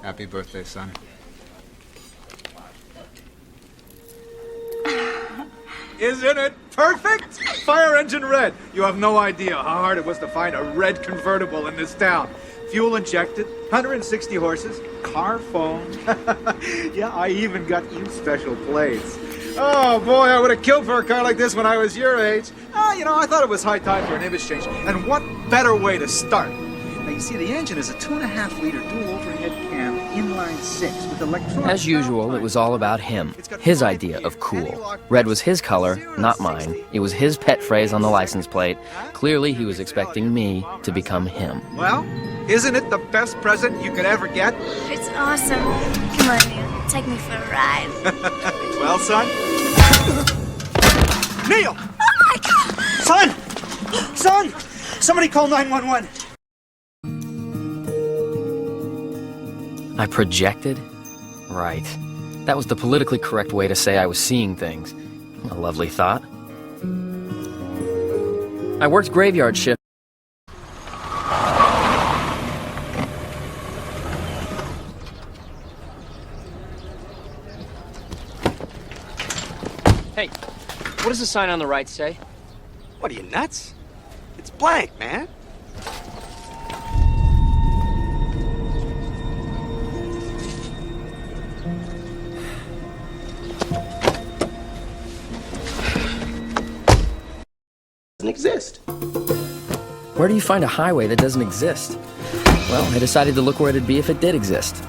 Happy birthday, son. Isn't it perfect? Fire engine red. You have no idea how hard it was to find a red convertible in this town. Fuel injected, 160 horses, car phone. Yeah, I even got you special plates. Oh, boy, I would have killed for a car like this when I was your age. I thought it was high time for an image change. And what better way to start? Now, you see, the engine is a 2.5-liter dual overhead cam inline 6 with electronic... As usual, it was all about him, his idea of cool. Red was his color, not mine. It was his pet phrase on the license plate. Clearly, he was expecting me to become him. Well, isn't it the best present you could ever get? It's awesome. Come on, Neil. Take me for a ride. Well, son? Neil! Oh, my God! Son! Son! Somebody call 911. I projected? Right. That was the politically correct way to say I was seeing things. A lovely thought. I worked graveyard shift. Hey, what does the sign on the right say? What are you, nuts? It's blank, man. Doesn't exist. Where do you find a highway that doesn't exist? Well, I decided to look where it'd be if it did exist.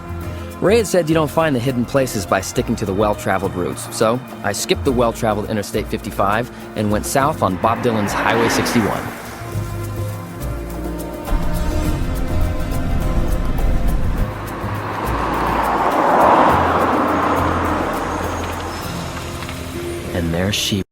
Ray had said you don't find the hidden places by sticking to the well-traveled routes, so I skipped the well-traveled Interstate 55 and went south on Bob Dylan's Highway 61. And there she...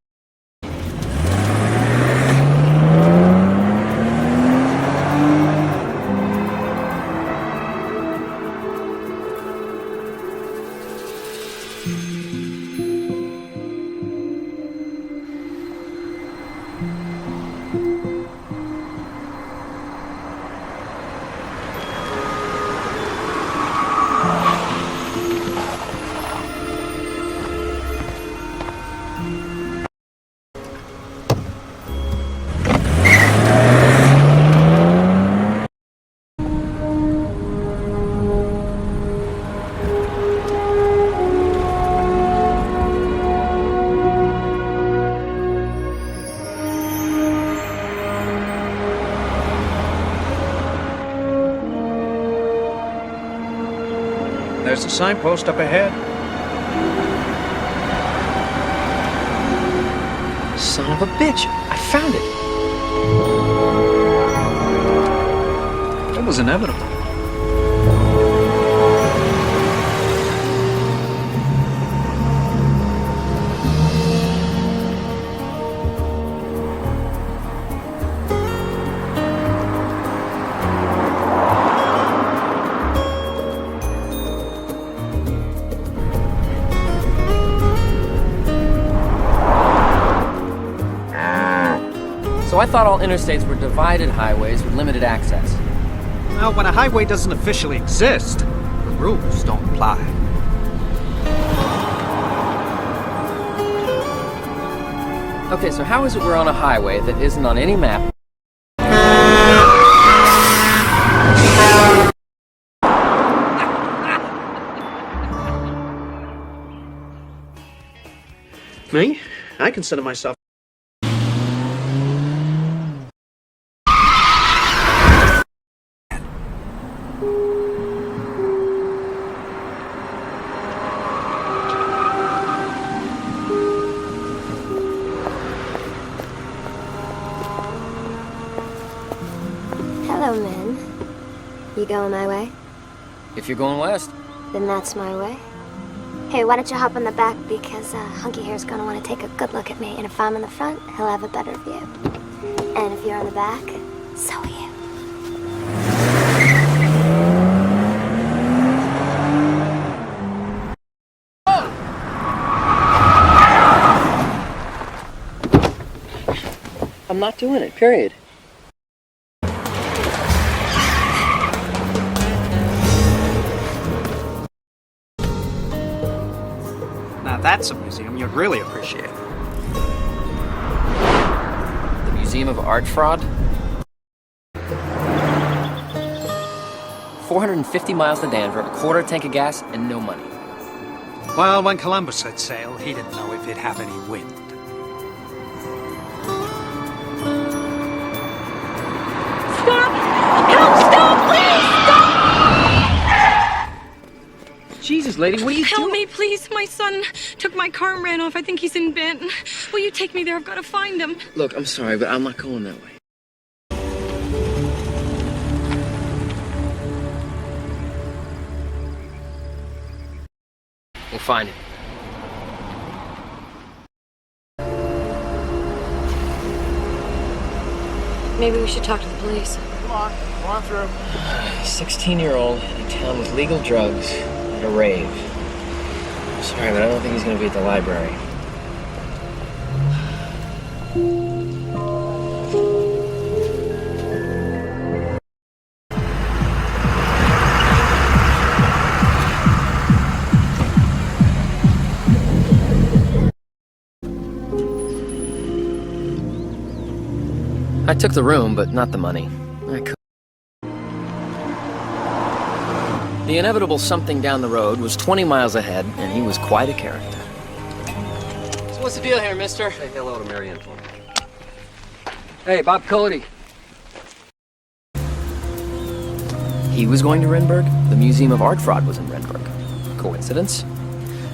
There's a signpost up ahead. Son of a bitch! I found it! It was inevitable. So I thought all interstates were divided highways with limited access. Well, when a highway doesn't officially exist, the rules don't apply. Okay, so how is it we're on a highway that isn't on any map? Me? I consider myself... Hello, Min. You going my way? If you're going west. Then that's my way. Hey, why don't you hop on the back, because Hunky Hair's gonna want to take a good look at me, and if I'm in the front, he'll have a better view. And if you're on the back, so are you. I'm not doing it, period. that's a museum you'd really appreciate. The Museum of Art Fraud? 450 miles to Denver, a quarter tank of gas, and no money. Well, when Columbus set sail, he didn't know if it'd have any wind. Stop! Help! Stop! Please! Stop! Jesus, lady, what are you Help doing? me, please. My son took my car and ran off. I think he's in Benton. Will you take me there? I've got to find him. Look, I'm sorry, but I'm not going that way. We'll find him. Maybe we should talk to the police. Come on, go on through. 16-year-old in a town with legal drugs at a rave. I'm sorry, but I don't think he's gonna be at the library. I took the room, but not the money. I could. The inevitable something down the road was 20 miles ahead, and he was quite a character. So what's the deal here, mister? Say hello to Marianne for me. Hey, Bob Cody. He was going to Renberg. The Museum of Art Fraud was in Renberg. Coincidence?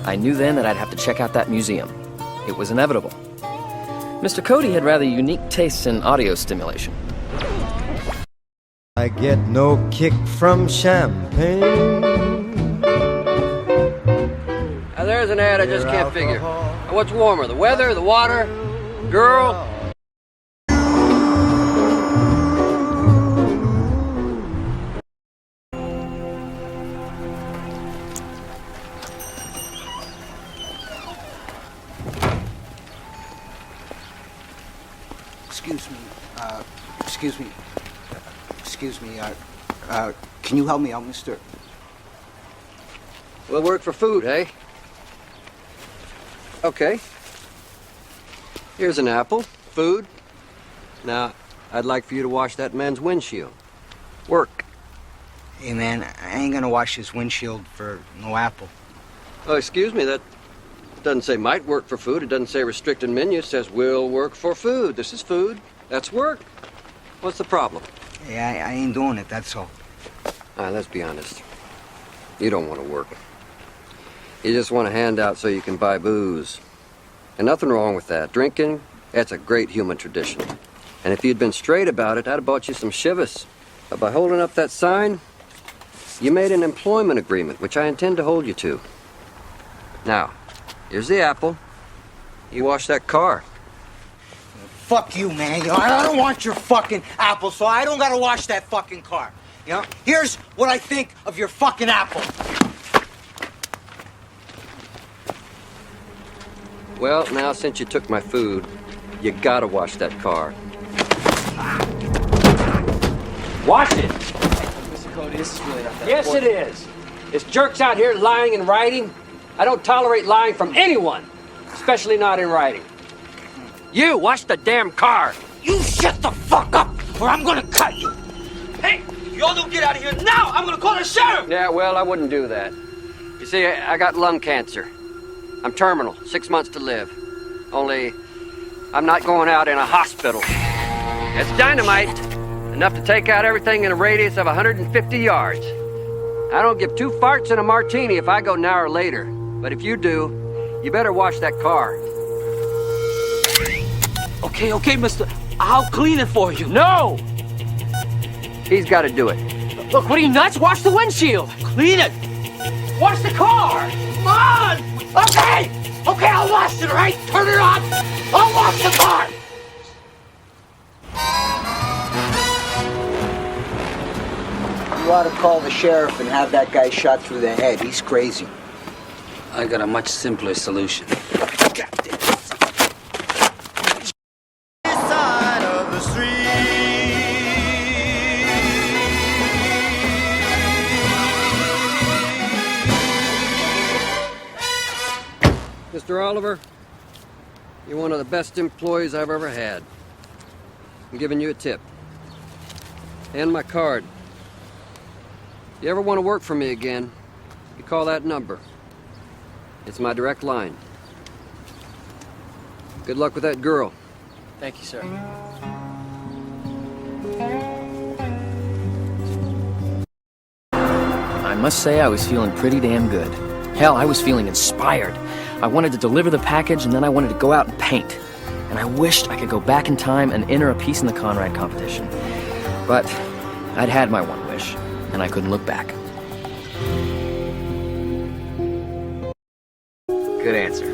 I knew then that I'd have to check out that museum. It was inevitable. Mr. Cody had rather unique tastes in audio stimulation. I get no kick from champagne. Now there's an ad I just can't figure. Now, what's warmer, the weather, the water, girl? Excuse me, can you help me out, mister? We'll work for food, eh? Okay. Here's an apple, food. Now, I'd like for you to wash that man's windshield. Work. Hey, man, I ain't gonna wash his windshield for no apple. Oh, excuse me, that doesn't say might work for food. It doesn't say restricted menu. It says will work for food. This is food. That's work. What's the problem? Hey, I ain't doing it, that's all. Let's be honest. You don't want to work. You just want a handout so you can buy booze. And nothing wrong with that. Drinking, that's a great human tradition. And if you'd been straight about it, I'd have bought you some shivas. But by holding up that sign, you made an employment agreement, which I intend to hold you to. Now, here's the apple. You wash that car. Fuck you, man. You know, I don't want your fucking apple, so I don't gotta wash that fucking car. You know? Here's what I think of your fucking apple. Well, now since you took my food, you gotta wash that car. Wash it! Mr. Cody, this is really not that Yes, it is. There's jerks out here lying and writing. I don't tolerate lying from anyone, especially not in writing. You, wash the damn car! You shut the fuck up, or I'm gonna cut you. Hey, you all don't get out of here now. I'm gonna call the sheriff. Yeah, well, I wouldn't do that. You see, I got lung cancer. I'm terminal, 6 months to live. Only, I'm not going out in a hospital. It's dynamite, enough to take out everything in a radius of 150 yards. I don't give two farts in a martini if I go now or later. But if you do, you better wash that car. Okay, mister. I'll clean it for you. No! He's got to do it. Look, what are you nuts? Wash the windshield. Clean it. Wash the car. Come on! Okay, I'll wash it, all right? Turn it on. I'll wash the car. You ought to call the sheriff and have that guy shot through the head. He's crazy. I got a much simpler solution. This Mr. Oliver, you're one of the best employees I've ever had. I'm giving you a tip. And my card. If you ever want to work for me again, you call that number. It's my direct line. Good luck with that girl. Thank you, sir. I must say I was feeling pretty damn good. Hell, I was feeling inspired. I wanted to deliver the package, and then I wanted to go out and paint. And I wished I could go back in time and enter a piece in the Conrad competition. But I'd had my one wish, and I couldn't look back. Good answer.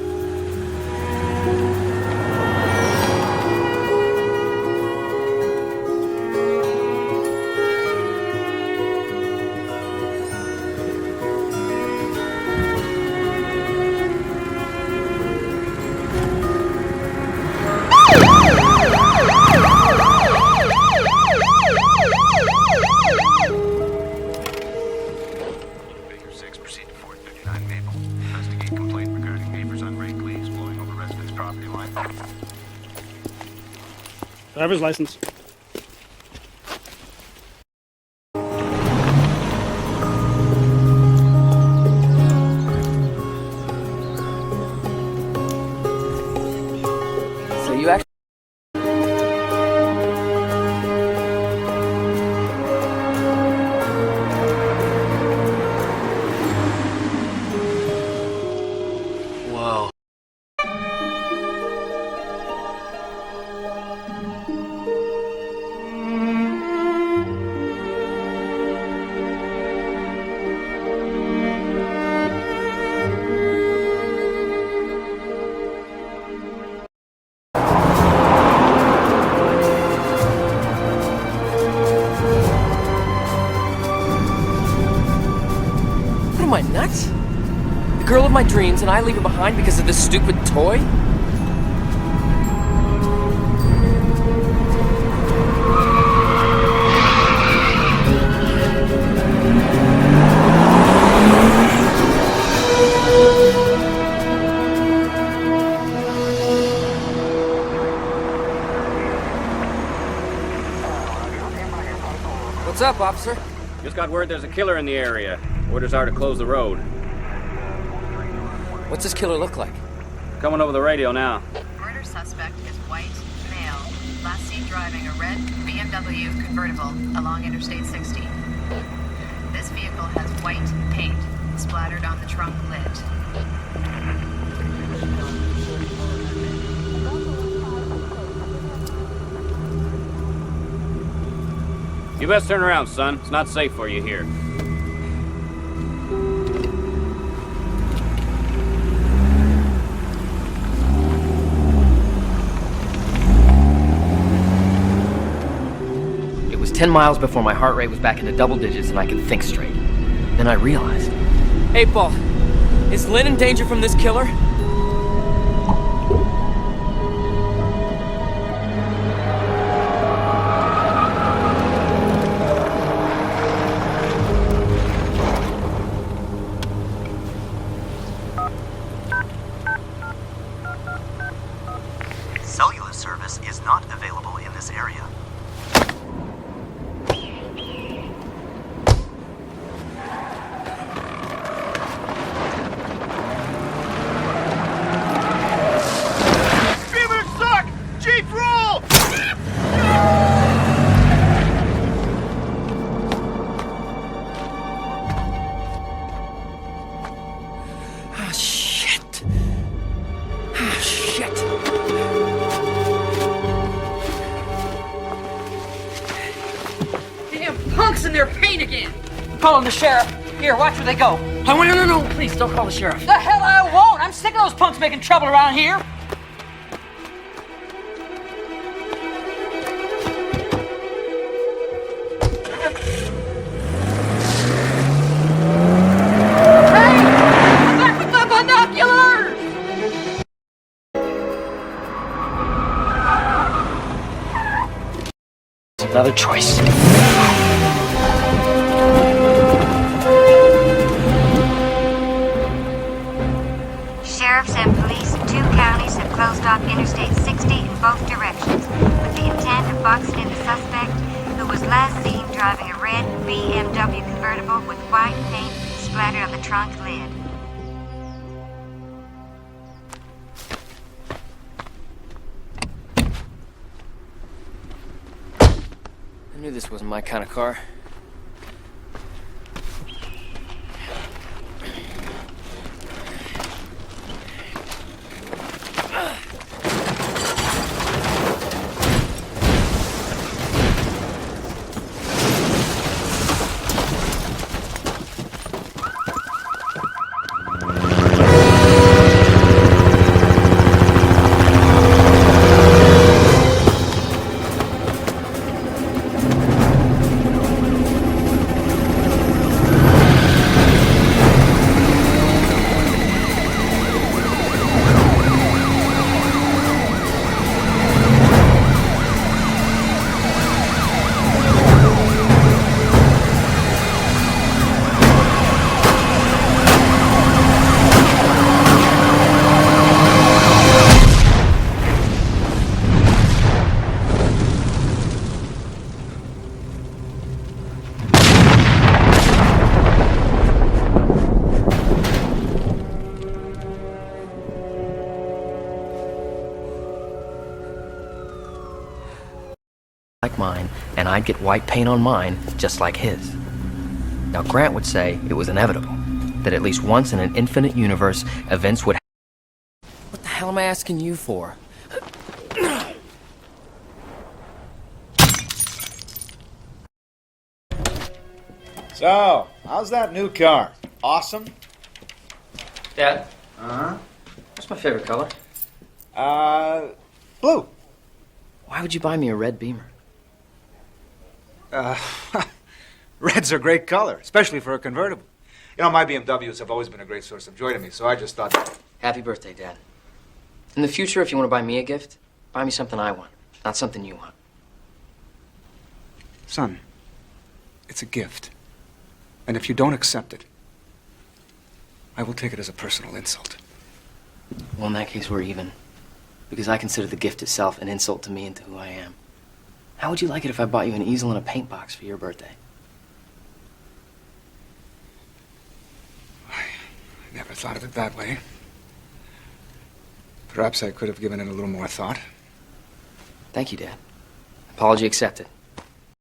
Driver's license. So you actually... Whoa. What am I, nuts? The girl of my dreams, and I leave her behind because of this stupid toy? What's up, officer? Just got word there's a killer in the area. Orders are to close the road. What's this killer look like? Coming over the radio now. Murder suspect is white, male. Last seen driving a red BMW convertible along Interstate 60. This vehicle has white paint splattered on the trunk lid. You best turn around, son. It's not safe for you here. It was 10 miles before my heart rate was back into double digits and I could think straight. Then I realized. Hey, Paul. Is Lynn in danger from this killer? Cellular service is not available in this area. Feelers suck! Jeep roll! Ah, shit. Ah, shit. Damn punks in their paint again! Calling the sheriff. Here, watch where they go. Oh, no, please don't call the sheriff. The hell I won't! I'm sick of those punks making trouble around here. Back with the binoculars! Another choice. Sheriffs and police both directions with the intent of boxing in the suspect, who was last seen driving a red BMW convertible with white paint splattered on the trunk lid. I knew this wasn't my kind of car. Like mine, and I'd get white paint on mine just like his. Now Grant would say it was inevitable, that at least once in an infinite universe, events would happen. What the hell am I asking you for? So, how's that new car? Awesome? Dad? Uh-huh. What's my favorite color? Blue. Why would you buy me a red Beamer? Red's a great color, especially for a convertible. You know, my BMWs have always been a great source of joy to me, so I just thought... Happy birthday, Dad. In the future, if you want to buy me a gift, buy me something I want, not something you want. Son, it's a gift. And if you don't accept it, I will take it as a personal insult. Well, in that case, we're even. Because I consider the gift itself an insult to me and to who I am. How would you like it if I bought you an easel and a paint box for your birthday? I never thought of it that way. Perhaps I could have given it a little more thought. Thank you, Dad. Apology accepted.